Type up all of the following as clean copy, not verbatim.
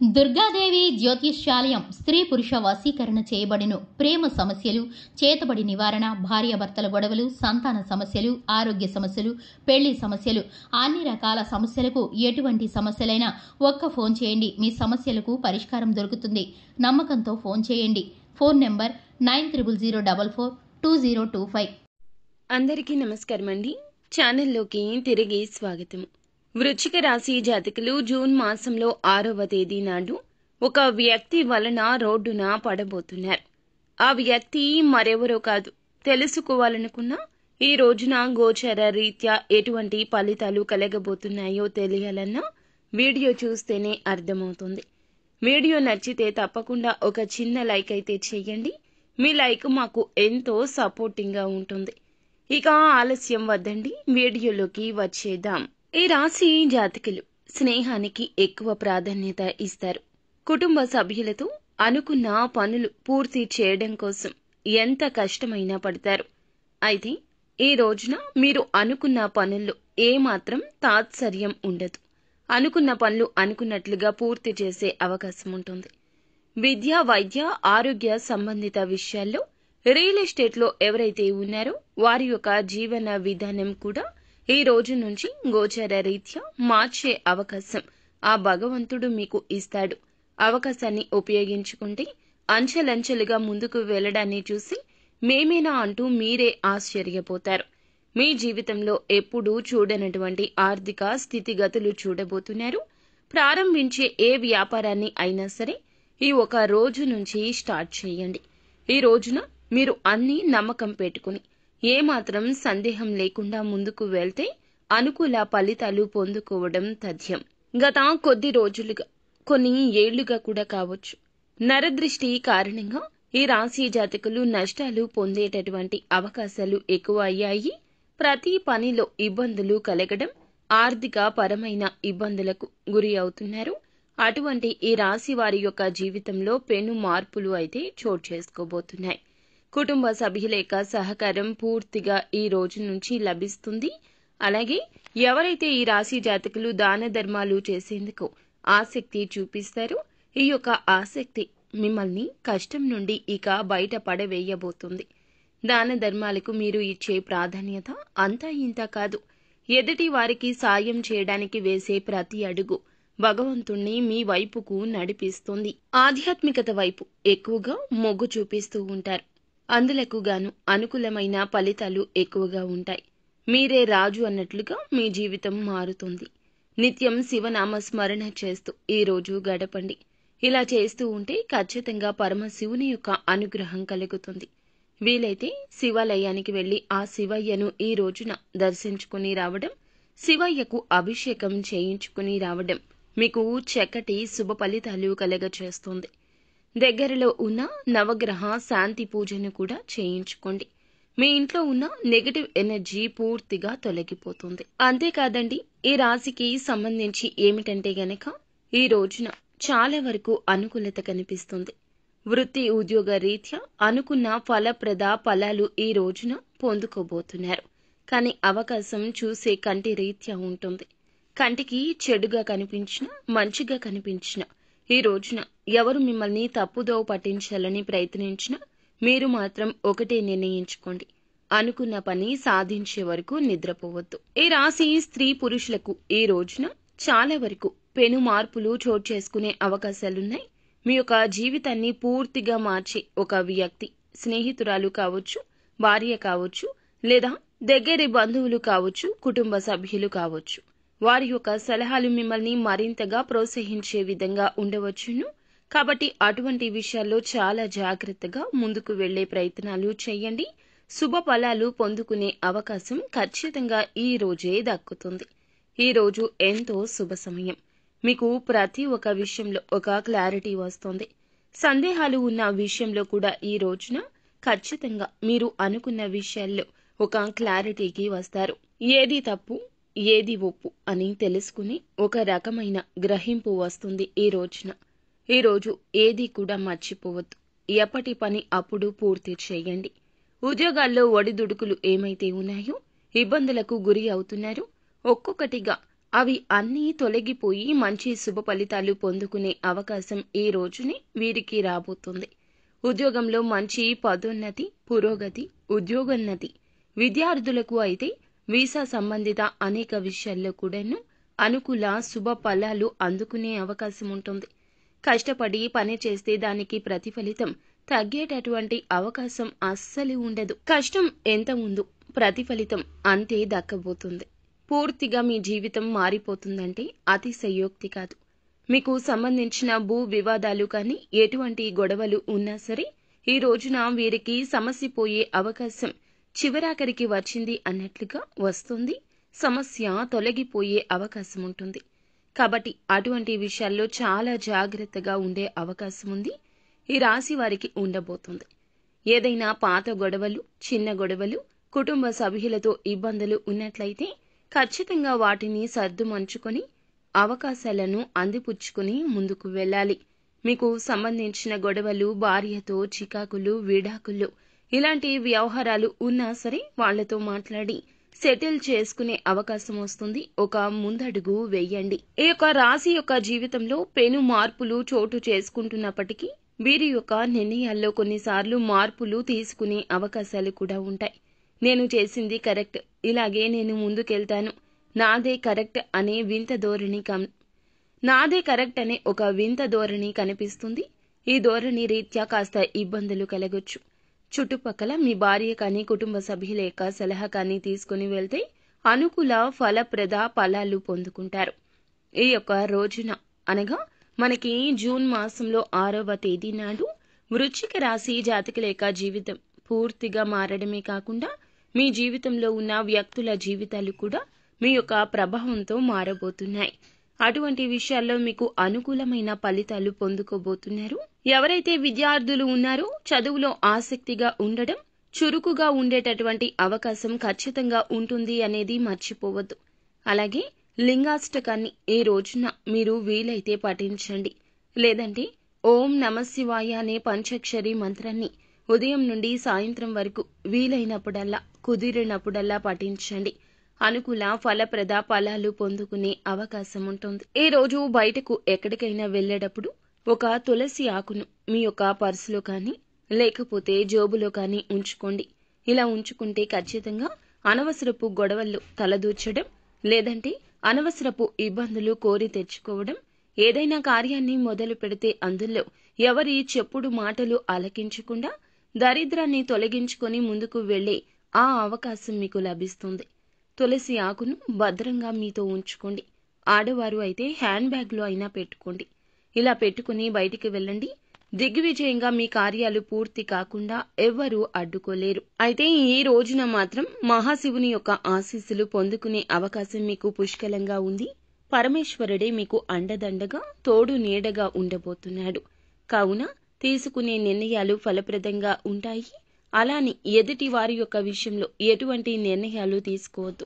దుర్గాదేవి జ్యోతిష్యాలయం స్త్రీ పురుష వశీకరణ చేయబడిను. ప్రేమ సమస్యలు, చేతబడి నివారణ, భార్యాభర్తల గొడవలు, సంతాన సమస్యలు, ఆరోగ్య సమస్యలు, పెళ్లి సమస్యలు, అన్ని రకాల సమస్యలకు ఎటువంటి సమస్యలైనా ఒక్క ఫోన్ చేయండి, మీ సమస్యలకు పరిష్కారం దొరుకుతుంది. నమ్మకంతో ఫోన్ చేయండి. Phone number 9000442025. అందరికీ నమస్కారం అండి. ఛానల్లోకి తిరిగి స్వాగతం. వృశ్చిక రాశి జాతకులు జూన్ మాసంలో 6వ తేదీ నాడు ఒక వ్యక్తి వలన రోడ్డున పడబోతున్నారు. ఆ వ్యక్తి మరెవరో కాదు. తెలుసుకోవాలనుకున్నా ఈ రోజున గోచర రీత్యా ఎటువంటి ఫలితాలు కలగబోతున్నాయో తెలియాలన్నా వీడియో చూస్తేనే అర్థమవుతుంది. వీడియో నచ్చితే తప్పకుండా ఒక చిన్న లైక్ అయితే చేయండి. మీ లైక్ మాకు ఎంతో సపోర్టింగ్గా ఉంటుంది. ఇక ఆలస్యం వద్దండి, వీడియోలోకి వచ్చేద్దాం. ఈ రాశి జాతకులు స్నేహానికి ఎక్కువ ప్రాధాన్యత ఇస్తారు. కుటుంబ సభ్యులతో అనుకున్న పనులు పూర్తి చేయడం కోసం ఎంత కష్టమైనా పడతారు. అయితే ఈ రోజున మీరు అనుకున్న పనుల్లో ఏమాత్రం తాత్సర్యం ఉండదు. అనుకున్న పనులు అనుకున్నట్లుగా పూర్తి చేసే అవకాశం ఉంటుంది. విద్య, వైద్య, ఆరోగ్య సంబంధిత విషయాల్లో, రియల్ ఎస్టేట్లో ఎవరైతే ఉన్నారో వారి యొక్క జీవన విధానం కూడా ఈ రోజు నుంచి గోచర రీత్యా మార్చే అవకాశం ఆ భగవంతుడు మీకు ఇస్తాడు. అవకాశాన్ని ఉపయోగించుకుంటే అంచెలంచెలుగా ముందుకు వెళ్లడాన్ని చూసి మేమేనా అంటూ మీరే ఆశ్చర్యపోతారు. మీ జీవితంలో ఎప్పుడూ చూడనటువంటి ఆర్థిక స్థితిగతులు చూడబోతున్నారు. ప్రారంభించే ఏ వ్యాపారాన్ని అయినా సరే ఈ ఒక రోజు నుంచి స్టార్ట్ చేయండి. ఈ రోజున మీరు అన్ని నమ్మకం పెట్టుకుని ఏమాత్రం సందేహం లేకుండా ముందుకు వెళ్తే అనుకూల ఫలితాలు పొందుకోవడం తథ్యం. గత కొద్ది రోజులుగా, కొన్ని ఏళ్లుగా కూడా కావచ్చు, నరదృష్టి కారణంగా ఈ రాశి జాతకులు నష్టాలు పొందేటటువంటి అవకాశాలు ఎక్కువ అయ్యాయి. ప్రతి పనిలో ఇబ్బందులు కలగడం, ఆర్థిక పరమైన ఇబ్బందులకు గురి అవుతున్నారు. అటువంటి ఈ రాశి వారి యొక్క జీవితంలో పెను మార్పులు అయితే చోటు చేసుకోబోతున్నాయి. కుటుంబ సభ్యుల యొక్క సహకారం పూర్తిగా ఈ రోజు నుంచి లభిస్తుంది. అలాగే ఎవరైతే ఈ రాశి జాతకులు దాన ధర్మాలు చేసేందుకు ఆసక్తి చూపిస్తారో ఈ యొక్క ఆసక్తి మిమ్మల్ని కష్టం నుండి ఇక బయట పడవేయబోతుంది. దాన ధర్మాలకు మీరు ఇచ్చే ప్రాధాన్యత అంతా ఇంత కాదు. ఎదుటి వారికి సాయం చేయడానికి వేసే ప్రతి అడుగు భగవంతుణ్ణి మీ వైపుకు నడిపిస్తుంది. ఆధ్యాత్మికత వైపు ఎక్కువగా మొగ్గు చూపిస్తూ ఉంటారు. అందులకు గాను అనుకూలమైన ఫలితాలు ఎక్కువగా ఉంటాయి. మీరే రాజు అన్నట్లుగా మీ జీవితం మారుతుంది. నిత్యం శివనామ స్మరణ చేస్తూ ఈ రోజు గడపండి. ఇలా చేస్తూ ఉంటే ఖచ్చితంగా పరమశివుని యొక్క అనుగ్రహం కలుగుతుంది. వీలైతే శివాలయానికి వెళ్లి ఆ శివయ్యను ఈ రోజున దర్శించుకుని రావడం, శివయ్యకు అభిషేకం చేయించుకుని రావడం మీకు చక్కటి శుభ ఫలితాలు కలగచేస్తుంది. దగ్గరలో ఉన్న నవగ్రహ శాంతి పూజను కూడా చేయించుకోండి. మీ ఇంట్లో ఉన్న నెగటివ్ ఎనర్జీ పూర్తిగా తొలగిపోతుంది. అంతేకాదండి, ఈ రాశికి సంబంధించి ఏమిటంటే గనక ఈ రోజున చాలా వరకు అనుకూలత కనిపిస్తుంది. వృత్తి ఉద్యోగ రీత్యా అనుకున్న ఫలప్రద ఫలాలు ఈ రోజున పొందుకోబోతున్నారు. కానీ అవకాశం చూసే కంటి రీత్యా ఉంటుంది. కంటికి చెడుగా కనిపించినా, మంచిగా కనిపించినా ఈ రోజున ఎవరు మిమ్మల్ని తప్పుదోవ పట్టించాలని ప్రయత్నించినా మీరు మాత్రం ఒకటే నిర్ణయించుకోండి. అనుకున్న పని సాధించే వరకు నిద్రపోవద్దు. ఈ రాశి స్త్రీ పురుషులకు ఈ రోజున చాలా వరకు పెను మార్పులు చోటు చేసుకునే అవకాశాలున్నాయి. మీ యొక్క జీవితాన్ని పూర్తిగా మార్చే ఒక వ్యక్తి, స్నేహితురాలు కావచ్చు, భార్య కావచ్చు, లేదా దగ్గరి బంధువులు కావచ్చు, కుటుంబ సభ్యులు కావచ్చు, వారి యొక్క సలహాలు మిమ్మల్ని మరింతగా ప్రోత్సహించే విధంగా ఉండవచ్చును. కాబట్టి అటువంటి విషయాల్లో చాలా జాగ్రత్తగా ముందుకు వెళ్లే ప్రయత్నాలు చేయండి. శుభ ఫలాలు పొందుకునే అవకాశం ఖచ్చితంగా ఈ రోజే దక్కుతుంది. ఈ రోజు ఎంతో శుభ సమయం. మీకు ప్రతి ఒక్క విషయంలో ఒక క్లారిటీ వస్తుంది. సందేహాలు ఉన్న విషయంలో కూడా ఈ రోజున ఖచ్చితంగా మీరు అనుకున్న విషయాల్లో ఒక క్లారిటీకి వస్తారు. ఏది తప్పు, ఏది ఒప్పు అని తెలుసుకుని ఒక రకమైన గ్రహింపు వస్తుంది ఈ రోజున. ఈ రోజు ఏది కూడా మర్చిపోవద్దు. ఎప్పటి పని అప్పుడు పూర్తి చేయండి. ఉద్యోగాల్లో ఒడిదుడుకులు ఏమైతే ఉన్నాయో, ఇబ్బందులకు గురి అవుతున్నారో ఒక్కొక్కటిగా అవి అన్నీ తొలగిపోయి మంచి శుభ ఫలితాలు పొందుకునే అవకాశం ఈ రోజునే వీరికి రాబోతుంది. ఉద్యోగంలో మంచి పదోన్నతి, పురోగతి, ఉద్యోగోన్నతి. విద్యార్థులకు అయితే వీసా సంబంధిత అనేక విషయాల్లో కూడాను అనుకూల శుభ ఫలాలు అందుకునే అవకాశం ఉంటుంది. కష్టపడి పని చేస్తే దానికి ప్రతిఫలితం తగ్గేటటువంటి అవకాశం అస్సలు ఉండదు. కష్టం ఎంత ఉందో ప్రతిఫలితం అంతే దక్కబోతుంది. పూర్తిగా మీ జీవితం మారిపోతుందంటే అతిశయోక్తి కాదు. మీకు సంబంధించిన భూ వివాదాలు కానీ ఎటువంటి గొడవలు ఉన్నా సరే ఈ రోజున వీరికి సమస్య పోయే అవకాశం చివరాఖరికి వచ్చింది అన్నట్లుగా వస్తుంది. సమస్య తొలగిపోయే అవకాశం ఉంటుంది. కాబట్టి అటువంటి విషయాల్లో చాలా జాగ్రత్తగా ఉండే అవకాశం ఉంది. ఈ రాశి వారికి ఉండబోతుంది. ఏదైనా పాత గొడవలు, చిన్న గొడవలు, కుటుంబ సభ్యులతో ఇబ్బందులు ఉన్నట్లయితే ఖచ్చితంగా వాటిని సర్దుమంచుకొని అవకాశాలను అందిపుచ్చుకుని ముందుకు వెళ్ళాలి. మీకు సంబంధించిన గొడవలు, భార్యతో చికాకులు, విడాకులు ఇలాంటి వ్యవహారాలు ఉన్నా సరే వాళ్లతో మాట్లాడి సెటిల్ చేసుకునే అవకాశం వస్తుంది. ఒక ముందడుగు వెయ్యండి. ఈ యొక్క రాశి యొక్క జీవితంలో పెను మార్పులు చోటు చేసుకుంటున్నప్పటికీ వీరి యొక్క నిర్ణయాల్లో కొన్నిసార్లు మార్పులు తీసుకునే అవకాశాలు కూడా ఉంటాయి. నేను చేసింది కరెక్ట్, ఇలాగే నేను ముందుకెళ్తాను, నాదే కరెక్ట్ అనే ఒక వింత ధోరణి కనిపిస్తుంది. ఈ ధోరణి రీత్యా కాస్త ఇబ్బందులు కలగొచ్చు. చుట్టుపక్కల మీ భార్య కానీ కుటుంబ సభ్యుల యొక్క సలహా కానీ తీసుకుని వెళ్తే అనుకూల ఫలప్రద ఫలాలు పొందుకుంటారు. ఈ యొక్క రోజున అనగా మనకి జూన్ మాసంలో 6వ తేదీ నాడు వృశ్చిక రాశి జాతకుల యొక్క జీవితం పూర్తిగా మారడమే కాకుండా మీ జీవితంలో ఉన్న వ్యక్తుల జీవితాలు కూడా మీ యొక్క ప్రభావంతో మారబోతున్నాయి. అటువంటి విషయాల్లో మీకు అనుకూలమైన ఫలితాలు పొందుకోబోతున్నారు. ఎవరైతే విద్యార్థులు ఉన్నారో చదువులో ఆసక్తిగా ఉండడం, చురుకుగా ఉండేటటువంటి అవకాశం ఖచ్చితంగా ఉంటుంది అనేది మర్చిపోవద్దు. అలాగే లింగాష్టకాన్ని ఈ రోజున మీరు వీలైతే పఠించండి. లేదంటే ఓం నమశివాయ అనే పంచాక్షరి మంత్రాన్ని ఉదయం నుండి సాయంత్రం వరకు వీలైనప్పుడల్లా కుదిరినప్పుడల్లా పఠించండి. అనుకూల ఫలప్రద ఫలాలు పొందుకునే అవకాశం ఉంటుంది. ఈ రోజు బయటకు ఎక్కడికైనా వెళ్లేటప్పుడు ఒక తులసి ఆకును మీ యొక్క పర్సులో కానీ లేకపోతే జోబులో కానీ ఉంచుకోండి. ఇలా ఉంచుకుంటే ఖచ్చితంగా అనవసరపు గొడవల్లో తలదూర్చడం, లేదంటే అనవసరపు ఇబ్బందులు కోరి తెచ్చుకోవడం, ఏదైనా కార్యాన్ని మొదలు పెడితే అందులో ఎవరి చెప్పుడు మాటలు ఆలకించకుండా దరిద్రాన్ని తొలగించుకొని ముందుకు వెళ్లే ఆ అవకాశం మీకు లభిస్తుంది. తులసి ఆకును భద్రంగా మీతో ఉంచుకోండి. ఆడవారు అయితే హ్యాండ్ బ్యాగ్లో అయినా పెట్టుకోండి. ఇలా పెట్టుకుని బయటికి వెళ్ళండి. దిగ్విజయంగా మీ కార్యాలు పూర్తి కాకుండా ఎవ్వరూ అడ్డుకోలేరు. అయితే ఈ రోజున మాత్రం మహాశివుని యొక్క ఆశీస్సులు పొందుకునే అవకాశం మీకు పుష్కలంగా ఉంది. పరమేశ్వరుడే మీకు అండదండగా తోడు నీడగా ఉండబోతున్నాడు. కావున తీసుకునే నిర్ణయాలు ఫలప్రదంగా ఉంటాయి. అలాని ఎదుటి వారి యొక్క విషయంలో ఎటువంటి నిర్ణయాలు తీసుకోవద్దు.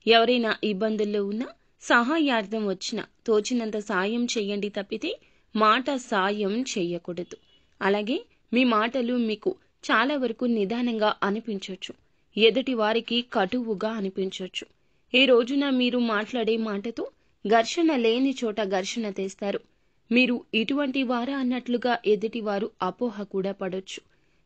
ఎవరైనా ఇబ్బందుల్లో ఉన్నా సహాయార్థం వచ్చినా తోచినంత సాయం చెయ్యండి తప్పితే మాట సాయం చెయ్యకూడదు. అలాగే మీ మాటలు మీకు చాలా వరకు నిదానంగా అనిపించవచ్చు, ఎదుటి వారికి కటువుగా అనిపించవచ్చు. ఈ రోజున మీరు మాట్లాడే మాటతో ఘర్షణ లేని చోట ఘర్షణ తెస్తారు. మీరు ఇటువంటి వారా అన్నట్లుగా ఎదుటివారు అపోహ కూడా పడొచ్చు.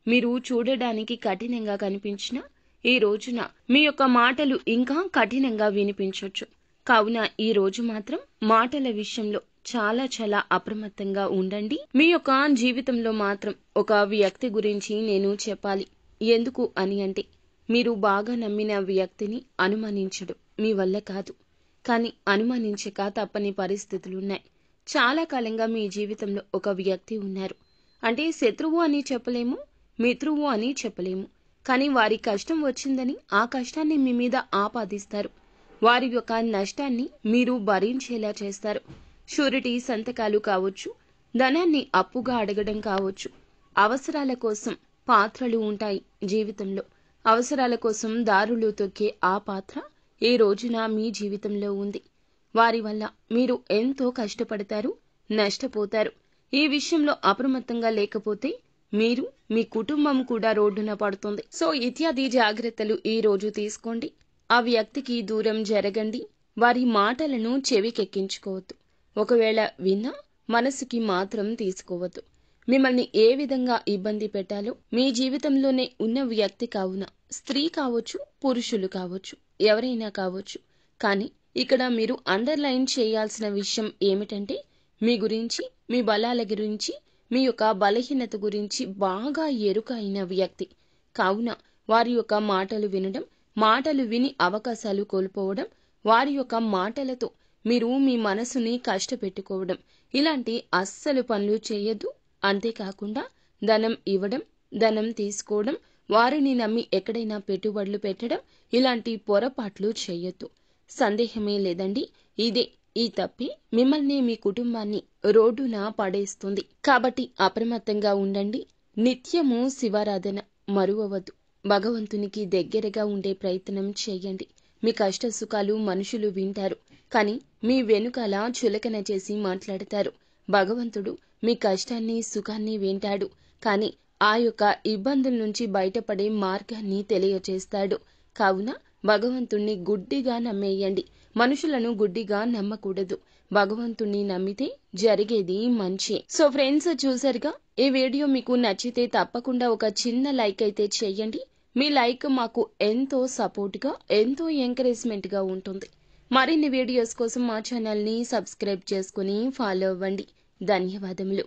మీరు చూడడానికి కఠినంగా కనిపించినా ఈ రోజున మీ యొక్క మాటలు ఇంకా కఠినంగా వినిపించవచ్చు. కావున ఈ రోజు మాత్రం మాటల విషయంలో చాలా అప్రమత్తంగా ఉండండి. మీ యొక్క జీవితంలో మాత్రం ఒక వ్యక్తి గురించి నేను చెప్పాలి. ఎందుకు అని అంటే మీరు బాగా నమ్మిన వ్యక్తిని అనుమానించడం మీ వల్ల కాదు. కానీ అనుమానించక తప్పని పరిస్థితులున్నాయి. చాలా కాలంగా మీ జీవితంలో ఒక వ్యక్తి ఉన్నారు. అంటే శత్రువు అని చెప్పలేము, మిత్రువు అని చెప్పలేము. కానీ వారి కష్టం వచ్చిందని ఆ కష్టాన్ని మీ మీద ఆపాదిస్తారు. వారి యొక్క నష్టాన్ని మీరు భరించేలా చేస్తారు. షూరిటీ సంతకాలు కావచ్చు, ధనాన్ని అప్పుగా అడగడం కావచ్చు. అవసరాల కోసం పాత్రలు ఉంటాయి జీవితంలో. అవసరాల కోసం దారులు తొక్కే ఆ పాత్ర ఈ రోజున మీ జీవితంలో ఉంది. వారి వల్ల మీరు ఎంతో కష్టపడతారు, నష్టపోతారు. ఈ విషయంలో అప్రమత్తంగా లేకపోతే మీరు, మీ కుటుంబం కూడా రోడ్డున పడుతుంది. సో ఇత్యాది జాగ్రత్తలు ఈ రోజు తీసుకోండి. ఆ వ్యక్తికి దూరం జరగండి. వారి మాటలను చెవికెక్కించుకోవద్దు. ఒకవేళ విన్నా మనసుకి మాత్రం తీసుకోవద్దు. మిమ్మల్ని ఏ విధంగా ఇబ్బంది పెట్టాలో మీ జీవితంలోనే ఉన్న వ్యక్తి కావున స్త్రీ కావచ్చు, పురుషులు కావచ్చు, ఎవరైనా కావచ్చు. కానీ ఇక్కడ మీరు అండర్లైన్ చేయాల్సిన విషయం ఏమిటంటే, మీ గురించి, మీ బలాల గురించి, మీ యొక్క బలహీనత గురించి బాగా ఎరుక అయిన వ్యక్తి కావున వారి యొక్క మాటలు వినడం, మాటలు విని అవకాశాలు కోల్పోవడం, వారి యొక్క మాటలతో మీరు మీ మనసుని కష్టపెట్టుకోవడం, ఇలాంటి అస్సలు పనులు చేయొద్దు. అంతేకాకుండా ధనం ఇవ్వడం, ధనం తీసుకోవడం, వారిని నమ్మి ఎక్కడైనా పెట్టుబడులు పెట్టడం, ఇలాంటి పొరపాట్లు చేయొద్దు. సందేహమే లేదండి, ఈ తప్పే మిమ్మల్ని, మీ కుటుంబాన్ని రోడ్డున పడేస్తుంది. కాబట్టి అప్రమత్తంగా ఉండండి. నిత్యము శివారాధన మరువవద్దు. భగవంతునికి దగ్గరగా ఉండే ప్రయత్నం చేయండి. మీ కష్ట సుఖాలు మనుషులు వింటారు, కానీ మీ వెనుకాల చులకన చేసి మాట్లాడతారు. భగవంతుడు మీ కష్టాన్ని, సుఖాన్ని వింటాడు, కానీ ఆ యొక్క ఇబ్బందుల నుంచి బయటపడే మార్గాన్ని తెలియచేస్తాడు. కావున భగవంతుణ్ణి గుడ్డిగా నమ్మేయండి. మనుషులను గుడ్డిగా నమ్మకూడదు. భగవంతుణ్ణి నమ్మితే జరిగేది మంచి. సో ఫ్రెండ్స్, చూసారుగా, ఈ వీడియో మీకు నచ్చితే తప్పకుండా ఒక చిన్న లైక్ అయితే చేయండి. మీ లైక్ మాకు ఎంతో సపోర్ట్గా, ఎంతో ఎంకరేజ్మెంట్గా ఉంటుంది. మరిన్ని వీడియోస్ కోసం మా ఛానల్ని సబ్స్క్రైబ్ చేసుకుని ఫాలో అవ్వండి. ధన్యవాదములు.